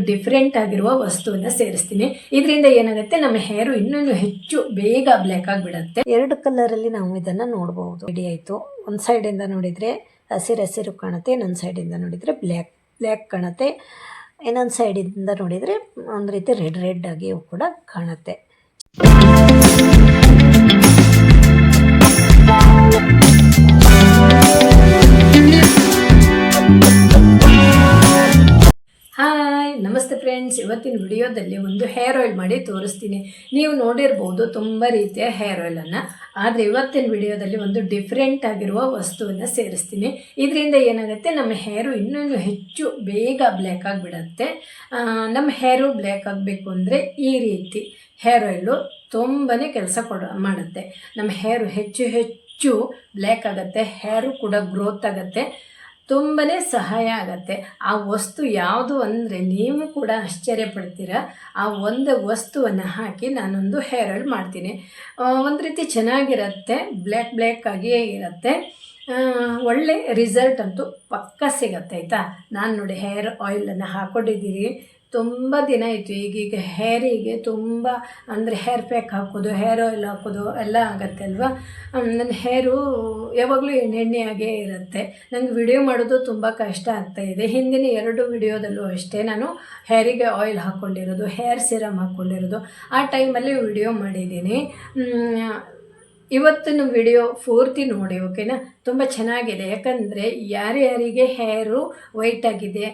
Different ಆಗಿರುವ ವಸ್ತುವನ್ನು ಸೇರಿಸ್ತೀನಿ. ಇದರಿಂದ ಏನಾಗುತ್ತೆ, ನಮ್ಮ ಹೇರು ಇನ್ನೂ ಹೆಚ್ಚು ಬೇಗ ಬ್ಲ್ಯಾಕ್ ಆಗಿಬಿಡುತ್ತೆ. 2 ಕಲರಲ್ಲಿ ನಾವು ಇದನ್ನು ನೋಡ್ಬೋದು. ರೆಡಿ ಆಯಿತು. ಒಂದು ಸೈಡಿಂದ ನೋಡಿದರೆ ಹಸಿರು ಕಾಣುತ್ತೆ, ಇನ್ನೊಂದು ಸೈಡಿಂದ ನೋಡಿದರೆ ಬ್ಲ್ಯಾಕ್ ಕಾಣುತ್ತೆ, ಇನ್ನೊಂದು ಸೈಡಿಂದ ನೋಡಿದರೆ ಒಂದು ರೀತಿ ರೆಡ್ ಆಗಿ ಕೂಡ ಕಾಣುತ್ತೆ. ಹಾಯ್, ನಮಸ್ತೆ ಫ್ರೆಂಡ್ಸ್. ಇವತ್ತಿನ ವಿಡಿಯೋದಲ್ಲಿ ಒಂದು ಹೇರ್ ಆಯಿಲ್ ಮಾಡಿ ತೋರಿಸ್ತೀನಿ. ನೀವು ನೋಡಿರ್ಬೋದು ತುಂಬ ರೀತಿಯ ಹೇರ್ ಆಯಿಲನ್ನು, ಆದರೆ ಇವತ್ತಿನ ವಿಡಿಯೋದಲ್ಲಿ ಒಂದು ಡಿಫ್ರೆಂಟ್ ಆಗಿರುವ ವಸ್ತುವನ್ನು ಸೇರಿಸ್ತೀನಿ. ಇದರಿಂದ ಏನಾಗುತ್ತೆ, ನಮ್ಮ ಹೇರು ಇನ್ನೂ ಹೆಚ್ಚು ಬೇಗ ಬ್ಲ್ಯಾಕ್ ಆಗಿಬಿಡುತ್ತೆ. ನಮ್ಮ ಹೇರು ಬ್ಲ್ಯಾಕ್ ಆಗಬೇಕು ಅಂದರೆ ಈ ರೀತಿ ಹೇರ್ ಆಯಿಲು ತುಂಬಾ ಕೆಲಸ ಮಾಡುತ್ತೆ. ನಮ್ಮ ಹೇರು ಹೆಚ್ಚು ಬ್ಲ್ಯಾಕ್ ಆಗುತ್ತೆ, ಹೇರು ಕೂಡ ಗ್ರೋತ್ ಆಗುತ್ತೆ, ತುಂಬಾ ಸಹಾಯ ಆಗುತ್ತೆ. ಆ ವಸ್ತು ಯಾವುದು ಅಂದರೆ ನೀವು ಕೂಡ ಆಶ್ಚರ್ಯ ಪಡ್ತೀರ. ಆ ಒಂದು ವಸ್ತುವನ್ನು ಹಾಕಿ ನಾನೊಂದು ಹೇರ್ ಆಯಿಲ್ ಮಾಡ್ತೀನಿ. ಒಂದು ರೀತಿ ಚೆನ್ನಾಗಿರುತ್ತೆ, ಬ್ಲ್ಯಾಕ್ ಆಗಿಯೇ ಇರುತ್ತೆ. ಒಳ್ಳೆ ರಿಸಲ್ಟ್ ಅಂತೂ ಪಕ್ಕ ಸಿಗುತ್ತೆ, ಆಯಿತಾ. ನಾನು ನೋಡಿ ಹೇರ್ ಆಯಿಲನ್ನು ಹಾಕ್ಕೊಂಡಿದ್ದೀನಿ, ತುಂಬ ದಿನ ಆಯಿತು. ಈಗೀಗ ಹೇರಿಗೆ ತುಂಬ ಅಂದರೆ ಹೇರ್ ಪ್ಯಾಕ್ ಹಾಕೋದು, ಹೇರ್ ಆಯಿಲ್ ಹಾಕೋದು ಎಲ್ಲ ಆಗುತ್ತೆ ಅಲ್ವಾ. ನನ್ನ ಹೇರು ಯಾವಾಗಲೂ ಎಣ್ಣೆಯಾಗೇ ಇರುತ್ತೆ. ನನಗೆ ವಿಡಿಯೋ ಮಾಡೋದು ತುಂಬ ಕಷ್ಟ ಆಗ್ತಾಯಿದೆ. ಹಿಂದಿನ 2 ವಿಡಿಯೋದಲ್ಲೂ ಅಷ್ಟೇ ನಾನು ಹೇರಿಗೆ ಆಯಿಲ್ ಹಾಕ್ಕೊಂಡಿರೋದು, ಹೇರ್ ಸಿರಮ್ ಹಾಕ್ಕೊಂಡಿರೋದು, ಆ ಟೈಮಲ್ಲಿ ವಿಡಿಯೋ ಮಾಡಿದ್ದೀನಿ. ಇವತ್ತಿನ ವಿಡಿಯೋ ಪೂರ್ತಿ ನೋಡಿ, ಓಕೆನಾ. ತುಂಬ ಚೆನ್ನಾಗಿದೆ. ಯಾಕಂದರೆ ಯಾರ್ಯಾರಿಗೆ ಹೇರು ವೈಟ್ ಆಗಿದೆ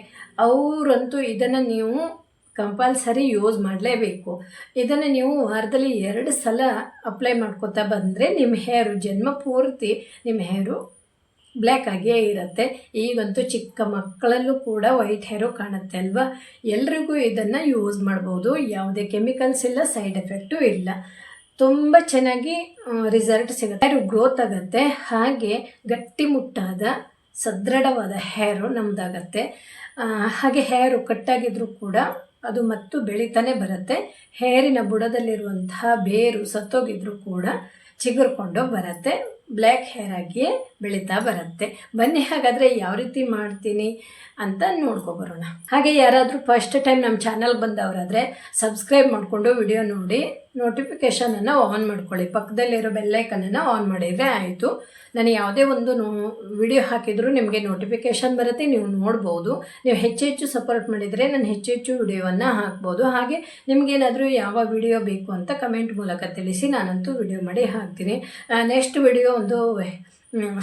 ಅವರಂತೂ ಇದನ್ನು ನೀವು ಕಂಪಲ್ಸರಿ ಯೂಸ್ ಮಾಡಲೇಬೇಕು. ಇದನ್ನು ನೀವು ವಾರದಲ್ಲಿ 2 ಸಲ ಅಪ್ಲೈ ಮಾಡ್ಕೋತಾ ಬಂದರೆ ನಿಮ್ಮ ಹೇರು ಜನ್ಮ ಪೂರ್ತಿ ನಿಮ್ಮ ಹೇರು ಬ್ಲ್ಯಾಕ್ ಆಗಿಯೇ ಇರುತ್ತೆ. ಈಗಂತೂ ಚಿಕ್ಕ ಮಕ್ಕಳಲ್ಲೂ ಕೂಡ ವೈಟ್ ಹೇರು ಕಾಣುತ್ತೆ ಅಲ್ವಾ. ಎಲ್ರಿಗೂ ಇದನ್ನು ಯೂಸ್ ಮಾಡ್ಬೋದು. ಯಾವುದೇ ಕೆಮಿಕಲ್ಸ್ ಇಲ್ಲ, ಸೈಡ್ ಎಫೆಕ್ಟು ಇಲ್ಲ. ತುಂಬ ಚೆನ್ನಾಗಿ ರಿಸಲ್ಟ್ ಸಿಗುತ್ತೆ. ಹೇರು ಗ್ರೋತ್ ಆಗುತ್ತೆ, ಹಾಗೆ ಗಟ್ಟಿಮುಟ್ಟಾದ ಸದೃಢವಾದ ಹೇರು ನಮ್ಮದಾಗತ್ತೆ. ಹಾಗೆ ಹೇರು ಕಟ್ಟಾಗಿದ್ರೂ ಕೂಡ ಅದು ಮತ್ತು ಬೆಳೀತಾನೆ ಬರುತ್ತೆ. ಹೇರಿನ ಬುಡದಲ್ಲಿರುವಂತಹ ಬೇರು ಸತ್ತೋಗಿದ್ರೂ ಕೂಡ ಚಿಗುರ್ಕೊಂಡು ಬರುತ್ತೆ, ಬ್ಲ್ಯಾಕ್ ಹೇರ್ ಆಗಿಯೇ ಬೆಳೀತಾ ಬರುತ್ತೆ. ಬನ್ನಿ ಹಾಗಾದರೆ ಯಾವ ರೀತಿ ಮಾಡ್ತೀನಿ ಅಂತ ನೋಡ್ಕೊಬರೋಣ. ಹಾಗೆ ಯಾರಾದರೂ ಫಸ್ಟ್ ಟೈಮ್ ನಮ್ಮ ಚಾನಲ್ ಬಂದವರಾದರೆ ಸಬ್ಸ್ಕ್ರೈಬ್ ಮಾಡಿಕೊಂಡು ವಿಡಿಯೋ ನೋಡಿ ನೋಟಿಫಿಕೇಷನನ್ನು ಆನ್ ಮಾಡ್ಕೊಳ್ಳಿ. ಪಕ್ಕದಲ್ಲಿರೋ ಬೆಲ್ಲೈಕನನ್ನು ಆನ್ ಮಾಡಿದರೆ ಆಯಿತು. ನಾನು ಯಾವುದೇ ಒಂದು ವಿಡಿಯೋ ಹಾಕಿದರೂ ನಿಮಗೆ ನೋಟಿಫಿಕೇಷನ್ ಬರುತ್ತೆ, ನೀವು ನೋಡ್ಬೋದು. ನೀವು ಹೆಚ್ಚು ಸಪೋರ್ಟ್ ಮಾಡಿದರೆ ನಾನು ಹೆಚ್ಚು ವಿಡಿಯೋವನ್ನು ಹಾಕ್ಬೋದು. ಹಾಗೆ ನಿಮಗೇನಾದರೂ ಯಾವ ವಿಡಿಯೋ ಬೇಕು ಅಂತ ಕಮೆಂಟ್ ಮೂಲಕ ತಿಳಿಸಿ, ನಾನಂತೂ ವಿಡಿಯೋ ಮಾಡಿ ಹಾಕ್ತೀನಿ. ನೆಕ್ಸ್ಟ್ ವಿಡಿಯೋ ಒಂದು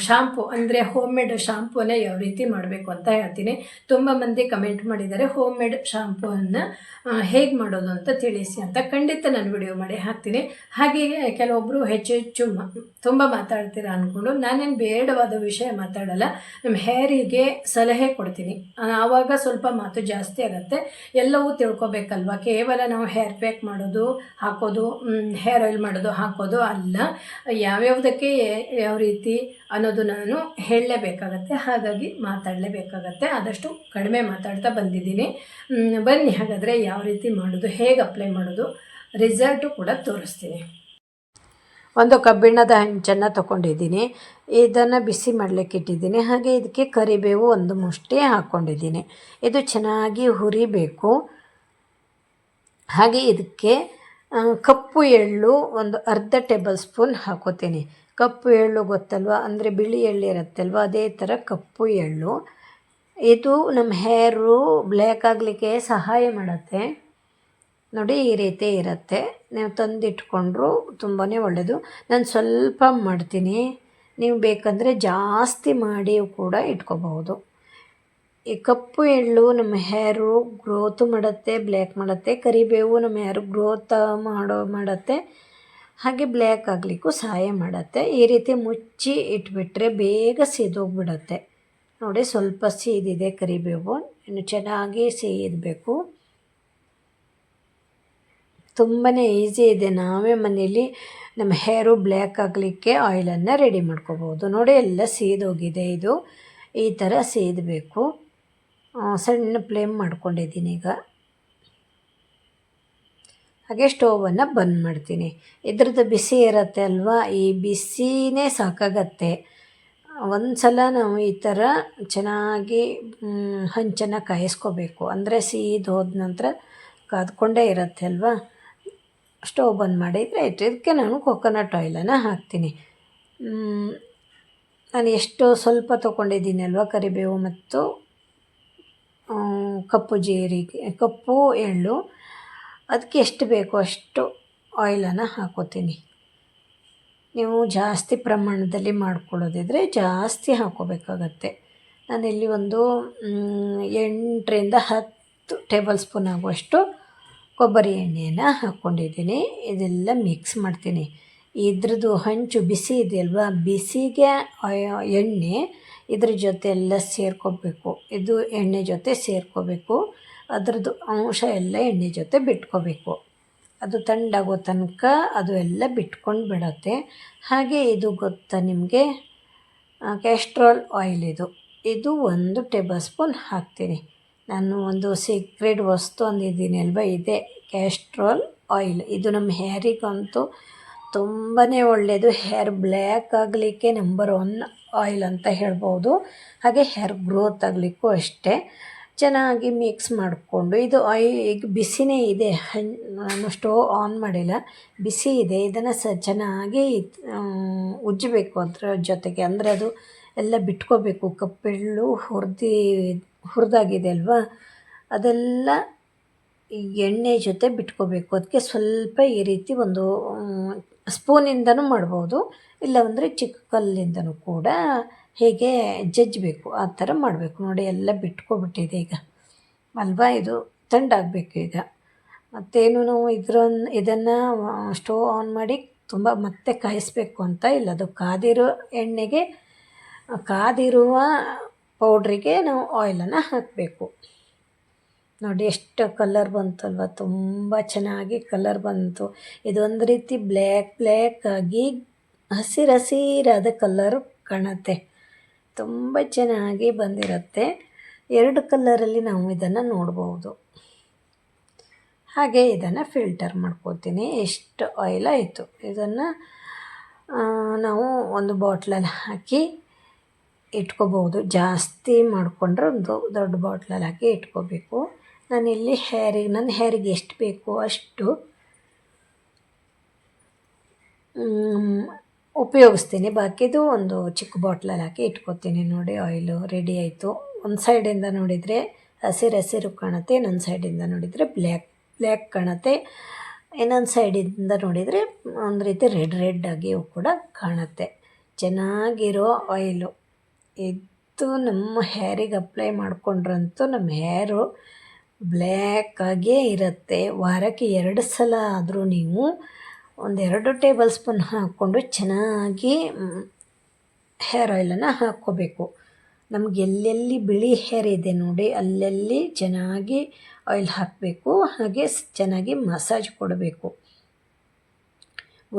ಶಾಂಪು ಅಂದರೆ ಹೋಮ್ ಮೇಡ್ ಶಾಂಪೂನ ಯಾವ ರೀತಿ ಮಾಡಬೇಕು ಅಂತ ಹೇಳ್ತೀನಿ. ತುಂಬ ಮಂದಿ ಕಮೆಂಟ್ ಮಾಡಿದ್ದಾರೆ ಹೋಮ್ ಮೇಡ್ ಶಾಂಪೂವನ್ನು ಹೇಗೆ ಮಾಡೋದು ಅಂತ ತಿಳಿಸಿ ಅಂತ. ಖಂಡಿತ ನಾನು ವಿಡಿಯೋ ಮಾಡಿ ಹಾಕ್ತೀನಿ. ಹಾಗೆ ಕೆಲವೊಬ್ಬರು ಹೆಚ್ಚು ತುಂಬ ಮಾತಾಡ್ತೀರ ಅಂದ್ಕೊಂಡು ನಾನೇನು ಬೇಡವಾದ ವಿಷಯ ಮಾತಾಡಲ್ಲ, ನಮ್ಮ ಹೇರಿಗೆ ಸಲಹೆ ಕೊಡ್ತೀನಿ. ಆವಾಗ ಸ್ವಲ್ಪ ಮಾತು ಜಾಸ್ತಿ ಆಗುತ್ತೆ. ಎಲ್ಲವೂ ತಿಳ್ಕೊಬೇಕಲ್ವ. ಕೇವಲ ನಾವು ಹೇರ್ ಪ್ಯಾಕ್ ಮಾಡೋದು ಹಾಕೋದು, ಹೇರ್ ಆಯಿಲ್ ಮಾಡೋದು ಹಾಕೋದು ಅಲ್ಲ, ಯಾವ್ಯಾವುದಕ್ಕೆ ಯಾವ ರೀತಿ ಅನ್ನೋದು ನಾನು ಹೇಳಲೇಬೇಕಾಗತ್ತೆ. ಹಾಗಾಗಿ ಮಾತಾಡಲೇಬೇಕಾಗತ್ತೆ. ಆದಷ್ಟು ಕಡಿಮೆ ಮಾತಾಡ್ತಾ ಬಂದಿದ್ದೀನಿ. ಬನ್ನಿ ಹಾಗಾದರೆ ಯಾವ ರೀತಿ ಮಾಡೋದು, ಹೇಗೆ ಅಪ್ಲೈ ಮಾಡೋದು, ರಿಸಲ್ಟು ಕೂಡ ತೋರಿಸ್ತೀನಿ. ಒಂದು ಕಬ್ಬಿಣದ ಹಂಚನ್ನು ತೊಗೊಂಡಿದ್ದೀನಿ, ಇದನ್ನು ಬಿಸಿ ಮಾಡಲಿಕ್ಕೆ ಇಟ್ಟಿದ್ದೀನಿ. ಹಾಗೆ ಇದಕ್ಕೆ ಕರಿಬೇವು 1 ಮುಷ್ಟಿ ಹಾಕ್ಕೊಂಡಿದ್ದೀನಿ. ಇದು ಚೆನ್ನಾಗಿ ಹುರಿಬೇಕು. ಹಾಗೆ ಇದಕ್ಕೆ ಕಪ್ಪು ಎಳ್ಳು ಒಂದು ಅರ್ಧ ಟೇಬಲ್ ಸ್ಪೂನ್ ಹಾಕೋತೀನಿ. ಕಪ್ಪು ಎಳ್ಳು ಗೊತ್ತಲ್ವ, ಅಂದರೆ ಬಿಳಿ ಎಳ್ಳು ಇರುತ್ತಲ್ವ, ಅದೇ ಥರ ಕಪ್ಪು ಎಳ್ಳು. ಇದು ನಮ್ಮ ಹೇರು ಬ್ಲ್ಯಾಕ್ ಆಗಲಿಕ್ಕೆ ಸಹಾಯ ಮಾಡುತ್ತೆ. ನೋಡಿ ಈ ರೀತಿ ಇರುತ್ತೆ. ನೀವು ತಂದಿಟ್ಕೊಂಡ್ರು ತುಂಬಾ ಒಳ್ಳೆಯದು. ನಾನು ಸ್ವಲ್ಪ ಮಾಡ್ತೀನಿ, ನೀವು ಬೇಕಂದರೆ ಜಾಸ್ತಿ ಮಾಡಿ ಕೂಡ ಇಟ್ಕೋಬಹುದು. ಈ ಕಪ್ಪು ಎಳ್ಳು ನಮ್ಮ ಹೇರು ಗ್ರೋತ್ ಮಾಡುತ್ತೆ, ಬ್ಲ್ಯಾಕ್ ಮಾಡುತ್ತೆ. ಕರಿಬೇವು ನಮ್ಮ ಹೇರು ಗ್ರೋತ್ ಮಾಡುತ್ತೆ, ಹಾಗೆ ಬ್ಲ್ಯಾಕ್ ಆಗಲಿಕ್ಕೂ ಸಹಾಯ ಮಾಡುತ್ತೆ. ಈ ರೀತಿ ಮುಚ್ಚಿ ಇಟ್ಬಿಟ್ರೆ ಬೇಗ ಸೀದೋಗ್ಬಿಡುತ್ತೆ. ನೋಡಿ ಸ್ವಲ್ಪ ಸೀದಿದೆ ಕರಿಬೇವು, ಇನ್ನು ಚೆನ್ನಾಗಿ ಸೀದಬೇಕು. ತುಂಬಾ ಈಸಿ ಇದೆ. ನಾವೇ ಮನೇಲಿ ನಮ್ಮ ಹೇರು ಬ್ಲ್ಯಾಕ್ ಆಗಲಿಕ್ಕೆ ಆಯಿಲನ್ನು ರೆಡಿ ಮಾಡ್ಕೋಬೋದು. ನೋಡಿ ಎಲ್ಲ ಸೀದೋಗಿದೆ. ಇದು ಈ ಥರ ಸೀದಬೇಕು. ಸಣ್ಣ ಫ್ಲೇಮ್ ಮಾಡ್ಕೊಂಡಿದ್ದೀನಿ ಈಗ. ಹಾಗೆ ಸ್ಟೋವನ್ನು ಬಂದ್ ಮಾಡ್ತೀನಿ. ಇದ್ರದ್ದು ಬಿಸಿ ಇರುತ್ತೆ ಅಲ್ವಾ, ಈ ಬಿಸಿನೇ ಸಾಕಾಗತ್ತೆ. ಒಂದು ಸಲ ನಾವು ಈ ಥರ ಚೆನ್ನಾಗಿ ಹಂಚನ್ನು ಕಾಯಿಸ್ಕೋಬೇಕು. ಅಂದರೆ ಸೀದು ಹೋದ ನಂತರ ಕಾದ್ಕೊಂಡೇ ಇರುತ್ತೆ ಅಲ್ವಾ. ಸ್ಟವ್ ಬಂದ್ ಮಾಡಿದರೆ ಆಯಿತು. ಇದಕ್ಕೆ ನಾನು ಕೊಕೊನಟ್ ಆಯಿಲನ್ನು ಹಾಕ್ತೀನಿ. ನಾನು ಎಷ್ಟು ಸ್ವಲ್ಪ ತೊಗೊಂಡಿದ್ದೀನಿ ಅಲ್ವಾ, ಕರಿಬೇವು ಮತ್ತು ಕಪ್ಪು ಜೀರಿಗೆ, ಕಪ್ಪು ಎಳ್ಳು, ಅದಕ್ಕೆ ಎಷ್ಟು ಬೇಕೋ ಅಷ್ಟು ಆಯಿಲನ್ನು ಹಾಕೋತೀನಿ. ನೀವು ಜಾಸ್ತಿ ಪ್ರಮಾಣದಲ್ಲಿ ಮಾಡ್ಕೊಳ್ಳೋದಿದ್ರೆ ಜಾಸ್ತಿ ಹಾಕೋಬೇಕಾಗತ್ತೆ. ನಾನಿಲ್ಲಿ ಒಂದು 8ರಿಂದ 10 ಟೇಬಲ್ ಸ್ಪೂನ್ ಆಗುವಷ್ಟು ಕೊಬ್ಬರಿ ಎಣ್ಣೆಯನ್ನು ಹಾಕ್ಕೊಂಡಿದ್ದೀನಿ. ಇದೆಲ್ಲ ಮಿಕ್ಸ್ ಮಾಡ್ತೀನಿ. ಇದ್ರದ್ದು ಹಂಚು ಬಿಸಿ ಇದೆಯಲ್ವಾ, ಬಿಸಿಗೆ ಎಣ್ಣೆ ಇದ್ರ ಜೊತೆ ಎಲ್ಲ ಸೇರ್ಕೋಬೇಕು. ಇದು ಎಣ್ಣೆ ಜೊತೆ ಸೇರ್ಕೋಬೇಕು. ಅದರದ್ದು ಅಂಶ ಎಲ್ಲ ಎಣ್ಣೆ ಜೊತೆ ಬಿಟ್ಕೋಬೇಕು. ಅದು ತಣ್ಣಗಾಗೋ ತನಕ ಅದು ಎಲ್ಲ ಬಿಟ್ಕೊಂಡು ಬಿಡತ್ತೆ. ಹಾಗೆ ಇದು ಗೊತ್ತಾ ನಿಮಗೆ, ಕ್ಯಾಸ್ಟ್ರಾಲ್ ಆಯಿಲ್ ಇದು 1 ಟೇಬಲ್ ಸ್ಪೂನ್ ಹಾಕ್ತೀನಿ. ನಾನು ಒಂದು ಸೀಕ್ರೆಟ್ ವಸ್ತು ಅಂದಿದ್ದೀನಿ ಅಲ್ವಾ, ಇದೇ ಕ್ಯಾಸ್ಟ್ರಾಲ್ ಆಯಿಲ್. ಇದು ನಮ್ಮ ಹೇರಿಗಂತೂ ತುಂಬಾ ಒಳ್ಳೆಯದು. ಹೇರ್ ಬ್ಲ್ಯಾಕ್ ಆಗಲಿಕ್ಕೆ ನಂಬರ್ 1 ಆಯಿಲ್ ಅಂತ ಹೇಳ್ಬೋದು. ಹಾಗೆ ಹೇರ್ ಗ್ರೋತ್ ಆಗಲಿಕ್ಕೂ ಅಷ್ಟೇ. ಚೆನ್ನಾಗಿ ಮಿಕ್ಸ್ ಮಾಡಿಕೊಂಡು, ಇದು ಈಗ ಬಿಸಿನೇ ಇದೆ, ನಾನು ಸ್ಟವ್ ಆನ್ ಮಾಡಿಲ್ಲ, ಬಿಸಿ ಇದೆ. ಇದನ್ನು ಚೆನ್ನಾಗಿ ಉಜ್ಜಬೇಕು ಅದರ ಜೊತೆಗೆ. ಅಂದರೆ ಅದು ಎಲ್ಲ ಬಿಟ್ಕೋಬೇಕು. ಕಪ್ಪೆಳ್ಳು ಹುರಿದಾಗಿದೆ ಅಲ್ವಾ, ಅದೆಲ್ಲ ಈ ಎಣ್ಣೆ ಜೊತೆ ಬಿಟ್ಕೋಬೇಕು. ಅದಕ್ಕೆ ಸ್ವಲ್ಪ ಈ ರೀತಿ ಒಂದು ಸ್ಪೂನಿಂದನೂ ಮಾಡ್ಬೋದು, ಇಲ್ಲವಂದರೆ ಚಿಕ್ಕ ಕಲ್ಲಿಂದನೂ ಕೂಡ ಹೇಗೆ ಜಜ್ಜಬೇಕು ಆ ಥರ ಮಾಡಬೇಕು. ನೋಡಿ, ಎಲ್ಲ ಬಿಟ್ಕೊಬಿಟ್ಟಿದೆ ಈಗ ಅಲ್ವಾ. ಇದು ತಣ್ಣಗಾಗಬೇಕು ಈಗ. ಮತ್ತೇನು ನಾವು ಇದನ್ನು ಸ್ಟವ್ ಆನ್ ಮಾಡಿ ತುಂಬ ಮತ್ತೆ ಕಾಯಿಸ್ಬೇಕು ಅಂತ ಇಲ್ಲ. ಅದು ಕಾದಿರೋ ಎಣ್ಣೆಗೆ, ಕಾದಿರುವ ಪೌಡ್ರಿಗೆ ನಾವು ಆಯಿಲನ್ನು ಹಾಕಬೇಕು. ನೋಡಿ ಎಷ್ಟು ಕಲರ್ ಬಂತಲ್ವ, ತುಂಬ ಚೆನ್ನಾಗಿ ಕಲರ್ ಬಂತು. ಇದೊಂದು ರೀತಿ ಬ್ಲ್ಯಾಕ್ ಆಗಿ ಹಸಿರಾದ ಕಲರು ಕಾಣುತ್ತೆ. ತುಂಬ ಚೆನ್ನಾಗಿ ಬಂದಿರುತ್ತೆ. 2 ಕಲರಲ್ಲಿ ನಾವು ಇದನ್ನು ನೋಡ್ಬೋದು. ಹಾಗೆ ಇದನ್ನು ಫಿಲ್ಟರ್ ಮಾಡ್ಕೋತೀನಿ. ಎಷ್ಟು ಆಯಿಲ್ ಆಯಿತು. ಇದನ್ನು ನಾವು ಒಂದು ಬಾಟ್ಲಲ್ಲಿ ಹಾಕಿ ಇಟ್ಕೋಬೋದು. ಜಾಸ್ತಿ ಮಾಡಿಕೊಂಡ್ರೆ ಒಂದು ದೊಡ್ಡ ಬಾಟ್ಲಲ್ಲಿ ಹಾಕಿ ಇಟ್ಕೋಬೇಕು. ನಾನಿಲ್ಲಿ ನನ್ನ ಹೇರಿಗೆ ಎಷ್ಟು ಬೇಕೋ ಅಷ್ಟು ಉಪಯೋಗಿಸ್ತೀನಿ. ಬಾಕಿದು ಒಂದು ಚಿಕ್ಕ ಬಾಟ್ಲಲ್ಲಿ ಹಾಕಿ ಇಟ್ಕೋತೀನಿ. ನೋಡಿ, ಆಯಿಲು ರೆಡಿ ಆಯಿತು. ಒಂದು ಸೈಡಿಂದ ನೋಡಿದರೆ ಹಸಿರು ಕಾಣುತ್ತೆ, ಇನ್ನೊಂದು ಸೈಡಿಂದ ನೋಡಿದರೆ ಬ್ಲ್ಯಾಕ್ ಕಾಣುತ್ತೆ, ಇನ್ನೊಂದು ಸೈಡಿಂದ ನೋಡಿದರೆ ಒಂದು ರೀತಿ ರೆಡ್ ಆಗಿಯೂ ಕೂಡ ಕಾಣುತ್ತೆ. ಚೆನ್ನಾಗಿರೋ ಆಯಿಲು ಇದು. ನಮ್ಮ ಹೇರಿಗೆ ಅಪ್ಲೈ ಮಾಡಿಕೊಂಡ್ರಂತೂ ನಮ್ಮ ಹೇರು ಬ್ಲ್ಯಾಕಾಗೇ ಇರುತ್ತೆ. ವಾರಕ್ಕೆ 2 ಸಲ ಆದರೂ ನೀವು 1-2 ಟೇಬಲ್ ಸ್ಪೂನ್ ಹಾಕ್ಕೊಂಡು ಚೆನ್ನಾಗಿ ಹೇರ್ ಆಯಿಲನ್ನು ಹಾಕ್ಕೋಬೇಕು. ನಮ್ಗೆ ಎಲ್ಲೆಲ್ಲಿ ಬಿಳಿ ಹೇರ್ ಇದೆ ನೋಡಿ, ಅಲ್ಲೆಲ್ಲಿ ಚೆನ್ನಾಗಿ ಆಯಿಲ್ ಹಾಕಬೇಕು. ಹಾಗೆ ಚೆನ್ನಾಗಿ ಮಸಾಜ್ ಕೊಡಬೇಕು.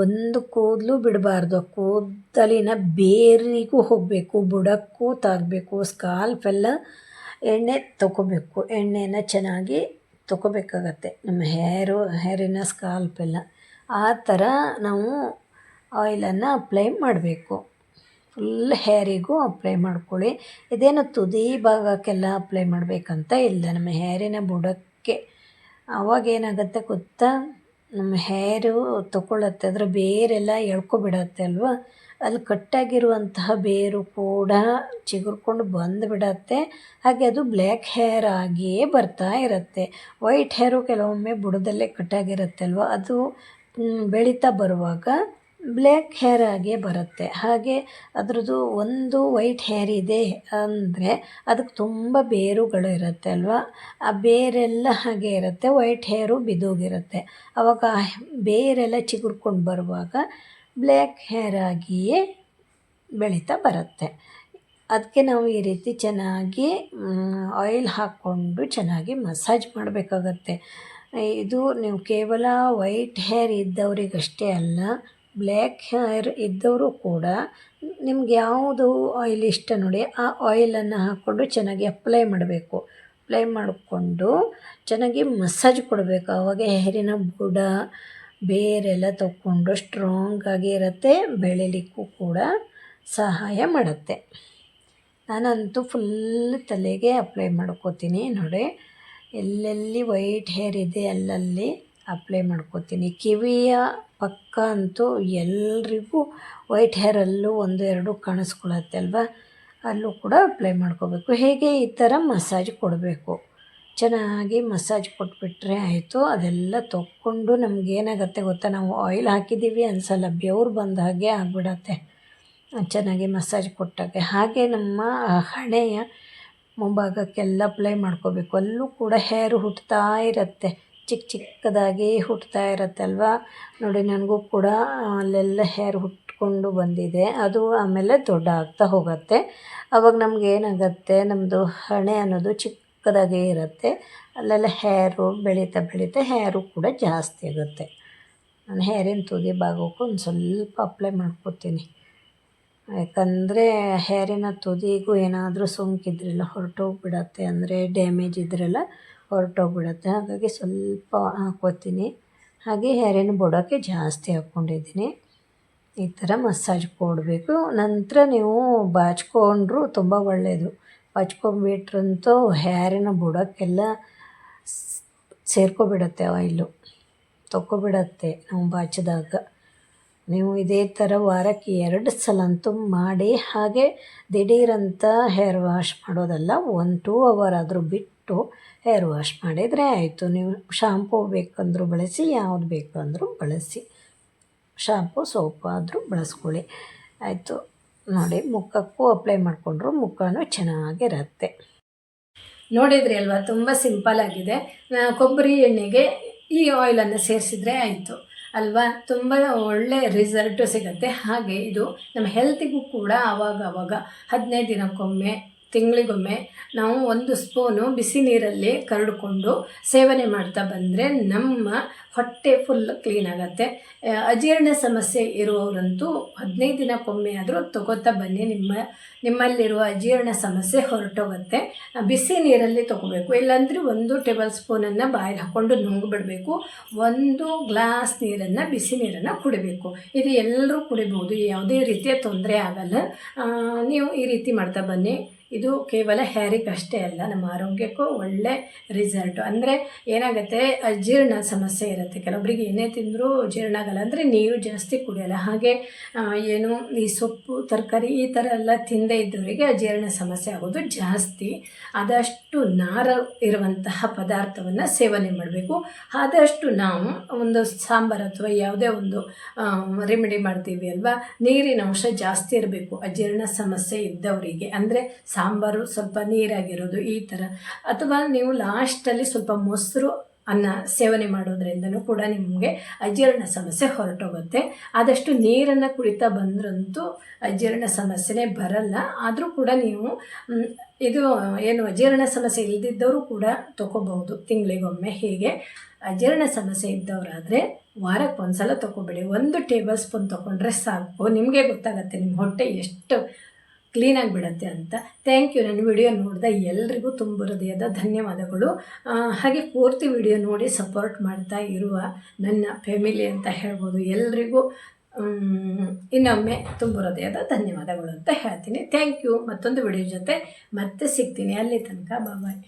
ಒಂದು ಕೂದಲು ಬಿಡಬಾರ್ದು. ಕೂದಲಿನ ಬೇರಿಗೂ ಹೋಗಬೇಕು, ಬುಡಕ್ಕೂ ತಾಗಬೇಕು. ಸ್ಕಾಲ್ಫೆಲ್ಲ ಎಣ್ಣೆ ತೊಗೋಬೇಕು. ಎಣ್ಣೆನ ಚೆನ್ನಾಗಿ ತೊಗೋಬೇಕಾಗತ್ತೆ ನಮ್ಮ ಹೇರಿನ ಸ್ಕಾಲ್ಪೆಲ್ಲ. ಆ ಥರ ನಾವು ಆಯಿಲನ್ನು ಅಪ್ಲೈ ಮಾಡಬೇಕು. ಫುಲ್ ಹೇರಿಗೂ ಅಪ್ಲೈ ಮಾಡ್ಕೊಳ್ಳಿ. ಇದೇನು ತುದಿ ಭಾಗಕ್ಕೆಲ್ಲ ಅಪ್ಲೈ ಮಾಡಬೇಕಂತ ಇಲ್ಲ, ನಮ್ಮ ಹೇರಿನ ಬುಡಕ್ಕೆ. ಆವಾಗೇನಾಗುತ್ತೆ ಗೊತ್ತಾ, ನಮ್ಮ ಹೇರು ತೊಗೊಳತ್ತೆ, ಅದರ ಬೇರೆಲ್ಲ ಎಳ್ಕೊಬಿಡತ್ತೆ ಅಲ್ವಾ. ಅಲ್ಲಿ ಕಟ್ಟಾಗಿರುವಂತಹ ಬೇರು ಕೂಡ ಚಿಗುರ್ಕೊಂಡು ಬಂದುಬಿಡತ್ತೆ. ಹಾಗೆ ಅದು ಬ್ಲ್ಯಾಕ್ ಹೇರ್ ಆಗಿಯೇ ಬರ್ತಾ ಇರುತ್ತೆ. ವೈಟ್ ಹೇರು ಕೆಲವೊಮ್ಮೆ ಬುಡದಲ್ಲೇ ಕಟ್ಟಾಗಿರುತ್ತೆ ಅಲ್ವ, ಅದು ಬೆಳೀತಾ ಬರುವಾಗ ಬ್ಲ್ಯಾಕ್ ಹೇರ್ ಆಗಿಯೇ ಬರುತ್ತೆ. ಹಾಗೆ ಅದರದ್ದು ಒಂದು ವೈಟ್ ಹೇರ್ ಇದೆ ಅಂದರೆ ಅದಕ್ಕೆ ತುಂಬ ಬೇರುಗಳು ಇರುತ್ತೆ ಅಲ್ವ, ಆ ಬೇರೆಲ್ಲ ಹಾಗೆ ಇರುತ್ತೆ, ವೈಟ್ ಹೇರು ಬಿದ್ದೋಗಿರುತ್ತೆ. ಆವಾಗ ಬೇರೆಲ್ಲ ಚಿಗುರ್ಕೊಂಡು ಬರುವಾಗ ಬ್ಲ್ಯಾಕ್ ಹೇರ್ ಆಗಿಯೇ ಬೆಳೀತಾ ಬರುತ್ತೆ. ಅದಕ್ಕೆ ನಾವು ಈ ರೀತಿ ಚೆನ್ನಾಗಿ ಆಯಿಲ್ ಹಾಕ್ಕೊಂಡು ಚೆನ್ನಾಗಿ ಮಸಾಜ್ ಮಾಡಬೇಕಾಗತ್ತೆ. ಇದು ನೀವು ಕೇವಲ ವೈಟ್ ಹೇರ್ ಇದ್ದವರಿಗಷ್ಟೇ ಅಲ್ಲ, ಬ್ಲ್ಯಾಕ್ ಹೇರ್ ಇದ್ದವರು ಕೂಡ ನಿಮ್ಗೆ ಯಾವುದು ಆಯಿಲ್ ಇಷ್ಟ ನೋಡಿ, ಆ ಆಯಿಲನ್ನು ಹಾಕ್ಕೊಂಡು ಚೆನ್ನಾಗಿ ಅಪ್ಲೈ ಮಾಡಬೇಕು. ಅಪ್ಲೈ ಮಾಡಿಕೊಂಡು ಚೆನ್ನಾಗಿ ಮಸಾಜ್ ಕೊಡಬೇಕು. ಆವಾಗ ಹೇರಿನ ಬುಡ ಬೇರೆಲ್ಲ ತೊಗೊಂಡು ಸ್ಟ್ರಾಂಗಾಗಿ ಇರುತ್ತೆ, ಬೆಳಿಲಿಕ್ಕೂ ಕೂಡ ಸಹಾಯ ಮಾಡುತ್ತೆ. ನಾನಂತೂ ಫುಲ್ ತಲೆಗೆ ಅಪ್ಲೈ ಮಾಡ್ಕೋತೀನಿ ನೋಡಿ. ಎಲ್ಲೆಲ್ಲಿ ವೈಟ್ ಹೇರ್ ಇದೆ ಅಲ್ಲಲ್ಲಿ ಅಪ್ಲೈ ಮಾಡ್ಕೋತೀನಿ. ಕಿವಿಯ ಪಕ್ಕ ಅಂತೂ ಎಲ್ರಿಗೂ ವೈಟ್ ಹೇರಲ್ಲೂ ಒಂದು ಎರಡು ಕಾಣಿಸ್ಕೊಳತ್ತೆ ಅಲ್ವಾ, ಅಲ್ಲೂ ಕೂಡ ಅಪ್ಲೈ ಮಾಡ್ಕೋಬೇಕು. ಹೇಗೆ ಈ ಥರ ಮಸಾಜ್ ಕೊಡಬೇಕು. ಚೆನ್ನಾಗಿ ಮಸಾಜ್ ಕೊಟ್ಬಿಟ್ರೆ ಆಯಿತು. ಅದೆಲ್ಲ ತೊಗೊಂಡು ನಮಗೇನಾಗತ್ತೆ ಗೊತ್ತಾ, ನಾವು ಆಯಿಲ್ ಹಾಕಿದ್ದೀವಿ ಅನಿಸಲ್ಲ, ಬೆವ್ರು ಬಂದ ಹಾಗೆ ಆಗಿಬಿಡತ್ತೆ ಚೆನ್ನಾಗಿ ಮಸಾಜ್ ಕೊಟ್ಟಾಗೆ. ಹಾಗೆ ನಮ್ಮ ಹಣೆಯ ಮುಂಭಾಗಕ್ಕೆಲ್ಲ ಅಪ್ಲೈ ಮಾಡ್ಕೋಬೇಕು. ಅಲ್ಲೂ ಕೂಡ ಹೇರು ಹುಟ್ತಾ ಇರುತ್ತೆ, ಚಿಕ್ಕ ಚಿಕ್ಕದಾಗಿ ಹುಟ್ತಾ ಇರುತ್ತೆ ಅಲ್ವಾ. ನೋಡಿ, ನನಗೂ ಕೂಡ ಅಲ್ಲೆಲ್ಲ ಹೇರ್ ಹುಟ್ಕೊಂಡು ಬಂದಿದೆ. ಅದು ಆಮೇಲೆ ದೊಡ್ಡ ಆಗ್ತಾ ಹೋಗುತ್ತೆ. ಆವಾಗ ನಮ್ಗೆ ಏನಾಗುತ್ತೆ, ನಮ್ಮದು ಹಣೆ ಅನ್ನೋದು ಚಿಕ್ಕದಾಗೇ ಇರುತ್ತೆ. ಅಲ್ಲೆಲ್ಲ ಹೇರು ಬೆಳೀತಾ ಬೆಳೀತಾ ಹೇರು ಕೂಡ ಜಾಸ್ತಿ ಆಗುತ್ತೆ. ನಾನು ಹೇರಿನ ತುದಿ ಭಾಗಕ್ಕೂ ಒಂದು ಸ್ವಲ್ಪ ಅಪ್ಲೈ ಮಾಡ್ಕೋತೀನಿ. ಯಾಕಂದರೆ ಹೇರಿನ ತುದಿಗೂ ಏನಾದರೂ ಸೋಂಕಿದ್ರೆಲ್ಲ ಹೊರಟೋಗ್ಬಿಡತ್ತೆ, ಅಂದರೆ ಡ್ಯಾಮೇಜ್ ಇದ್ರೆಲ್ಲ ಹೊರಟೋಗ್ಬಿಡತ್ತೆ. ಹಾಗಾಗಿ ಸ್ವಲ್ಪ ಹಾಕ್ಕೋತೀನಿ. ಹಾಗೆ ಹೇರಿನ ಬುಡಕ್ಕೆ ಜಾಸ್ತಿ ಹಾಕ್ಕೊಂಡಿದ್ದೀನಿ. ಈ ಥರ ಮಸಾಜ್ ಕೊಡಬೇಕು. ನಂತರ ನೀವು ಬಾಚ್ಕೊಂಡ್ರೂ ತುಂಬ ಒಳ್ಳೆಯದು. ಬಾಚ್ಕೊಂಡ್ಬಿಟ್ರಂತೂ ಹೇರಿನ ಬುಡಕ್ಕೆಲ್ಲ ಸೇರ್ಕೊಬಿಡತ್ತೆ, ಆಯಿಲು ತೊಗೊಬಿಡತ್ತೆ ನಾವು ಬಾಚಿದಾಗ. ನೀವು ಇದೇ ಥರ ವಾರಕ್ಕೆ 2 ಸಲ ಅಂತೂ ಮಾಡಿ. ಹಾಗೆ ದಿಢೀರಂತ ಹೇರ್ ವಾಶ್ ಮಾಡೋದಲ್ಲ, 1-2 ಅವರ್ ಆದರೂ ಬಿಟ್ಟು ಹೇರ್ ವಾಶ್ ಮಾಡಿದರೆ ಆಯಿತು. ನೀವು ಶಾಂಪೂ ಬೇಕಂದ್ರೂ ಬಳಸಿ, ಯಾವುದು ಬೇಕಂದ್ರೂ ಬಳಸಿ. ಶಾಂಪು ಸೋಪು ಆದರೂ ಬಳಸ್ಕೊಳ್ಳಿ ಆಯಿತು. ನೋಡಿ, ಮುಖಕ್ಕೂ ಅಪ್ಲೈ ಮಾಡಿಕೊಂಡ್ರು ಮುಖವೂ ಚೆನ್ನಾಗಿರುತ್ತೆ. ನೋಡಿದ್ರಿ ಅಲ್ವಾ, ತುಂಬ ಸಿಂಪಲ್ ಆಗಿದೆ. ಕೊಬ್ಬರಿ ಎಣ್ಣೆಗೆ ಈ ಆಯಿಲನ್ನು ಸೇರಿಸಿದ್ರೆ ಆಯಿತು ಅಲ್ವಾ, ತುಂಬ ಒಳ್ಳೆ ರಿಸಲ್ಟು ಸಿಗುತ್ತೆ. ಹಾಗೆ ಇದು ನಮ್ಮ ಹೆಲ್ತಿಗೂ ಕೂಡ ಆವಾಗ 15 ದಿನಕ್ಕೊಮ್ಮೆ, ತಿಂಗಳಿಗೊಮ್ಮೆ ನಾವು 1 ಸ್ಪೂನು ಬಿಸಿ ನೀರಲ್ಲಿ ಕರಡಿಕೊಂಡು ಸೇವನೆ ಮಾಡ್ತಾ ಬಂದರೆ ನಮ್ಮ ಹೊಟ್ಟೆ ಫುಲ್ ಕ್ಲೀನ್ ಆಗುತ್ತೆ. ಅಜೀರ್ಣ ಸಮಸ್ಯೆ ಇರುವವರಂತೂ 15 ದಿನಕ್ಕೊಮ್ಮೆ ಆದರೂ ತಗೋತಾ ಬನ್ನಿ. ನಿಮ್ಮಲ್ಲಿರುವ ಅಜೀರ್ಣ ಸಮಸ್ಯೆ ಹೊರಟೋಗುತ್ತೆ. ಬಿಸಿ ನೀರಲ್ಲಿ ತೊಗೋಬೇಕು. ಇಲ್ಲಾಂದರೆ 1 ಟೇಬಲ್ ಸ್ಪೂನನ್ನು ಬಾಯಲ್ಲಿ ಹಾಕ್ಕೊಂಡು ನುಂಗ್ಬಿಡಬೇಕು. 1 ಗ್ಲಾಸ್ ನೀರನ್ನು, ಬಿಸಿ ನೀರನ್ನು ಕುಡಿಬೇಕು. ಇದು ಎಲ್ಲರೂ ಕುಡಿಬೋದು, ಯಾವುದೇ ರೀತಿಯ ತೊಂದರೆ ಆಗಲ್ಲ. ನೀವು ಈ ರೀತಿ ಮಾಡ್ತಾ ಬನ್ನಿ. ಇದು ಕೇವಲ ಹೇರಿಗೆ ಅಷ್ಟೇ ಅಲ್ಲ, ನಮ್ಮ ಆರೋಗ್ಯಕ್ಕೂ ಒಳ್ಳೆ ರಿಸಲ್ಟು. ಅಂದರೆ ಏನಾಗುತ್ತೆ, ಅಜೀರ್ಣ ಸಮಸ್ಯೆ ಇರುತ್ತೆ ಕೆಲವೊಬ್ಬರಿಗೆ. ಏನೇ ತಿಂದರೂ ಜೀರ್ಣ ಆಗಲ್ಲ, ಅಂದರೆ ನೀರು ಜಾಸ್ತಿ ಕುಡಿಯೋಲ್ಲ. ಹಾಗೆ ಏನು ಈ ಸೊಪ್ಪು ತರಕಾರಿ ಈ ಥರ ಎಲ್ಲ ತಿಂದೇ ಇದ್ದವರಿಗೆ ಅಜೀರ್ಣ ಸಮಸ್ಯೆ ಆಗೋದು ಜಾಸ್ತಿ. ಆದಷ್ಟು ನಾರು ಇರುವಂತಹ ಪದಾರ್ಥವನ್ನು ಸೇವನೆ ಮಾಡಬೇಕು. ಆದಷ್ಟು ನಾವು ಒಂದು ಸಾಂಬಾರು ಅಥವಾ ಯಾವುದೇ ಒಂದು ರೆಮಿಡಿ ಮಾಡ್ತೀವಿ ಅಲ್ವಾ, ನೀರಿನ ಅಂಶ ಜಾಸ್ತಿ ಇರಬೇಕು ಅಜೀರ್ಣ ಸಮಸ್ಯೆ ಇದ್ದವರಿಗೆ. ಅಂದರೆ ಸಾಂಬಾರು ಸ್ವಲ್ಪ ನೀರಾಗಿರೋದು ಈ ಥರ, ಅಥವಾ ನೀವು ಲಾಸ್ಟಲ್ಲಿ ಸ್ವಲ್ಪ ಮೊಸರು ಅನ್ನ ಸೇವನೆ ಮಾಡೋದ್ರಿಂದನೂ ಕೂಡ ನಿಮಗೆ ಅಜೀರ್ಣ ಸಮಸ್ಯೆ ಹೊರಟೋಗುತ್ತೆ. ಆದಷ್ಟು ನೀರನ್ನು ಕುಡಿತಾ ಬಂದ್ರಂತೂ ಅಜೀರ್ಣ ಸಮಸ್ಯೆನೇ ಬರಲ್ಲ. ಆದರೂ ಕೂಡ ನೀವು ಇದು ಏನು ಅಜೀರ್ಣ ಸಮಸ್ಯೆ ಇಲ್ಲದಿದ್ದವರು ಕೂಡ ತೊಗೋಬಹುದು ತಿಂಗಳಿಗೊಮ್ಮೆ. ಹೀಗೆ ಅಜೀರ್ಣ ಸಮಸ್ಯೆ ಇದ್ದವರಾದರೆ ವಾರಕ್ಕೆ 1 ಸಲ ತೊಗೊಬೇಡಿ, 1 ಟೇಬಲ್ ಸ್ಪೂನ್ ತೊಗೊಂಡ್ರೆ ಸಾಕು. ನಿಮಗೆ ಗೊತ್ತಾಗುತ್ತೆ ನಿಮ್ಮ ಹೊಟ್ಟೆ ಎಷ್ಟು ಕ್ಲೀನಾಗಿ ಬಿಡುತ್ತೆ ಅಂತ. Thank you. ನನ್ನ ವಿಡಿಯೋ ನೋಡಿದ ಎಲ್ರಿಗೂ ತುಂಬ ಹೃದಯದ ಧನ್ಯವಾದಗಳು. ಹಾಗೆ ಪೂರ್ತಿ ವಿಡಿಯೋ ನೋಡಿ ಸಪೋರ್ಟ್ ಮಾಡ್ತಾ ಇರುವ ನನ್ನ ಫ್ಯಾಮಿಲಿ ಅಂತ ಹೇಳ್ಬೋದು. ಎಲ್ರಿಗೂ ಇನ್ನೊಮ್ಮೆ ತುಂಬ ಹೃದಯದ ಧನ್ಯವಾದಗಳು ಅಂತ ಹೇಳ್ತೀನಿ. Thank you. ಮತ್ತೊಂದು ವಿಡಿಯೋ ಜೊತೆ ಮತ್ತೆ ಸಿಗ್ತೀನಿ. ಅಲ್ಲಿ ತನಕ ಬಾಯ್.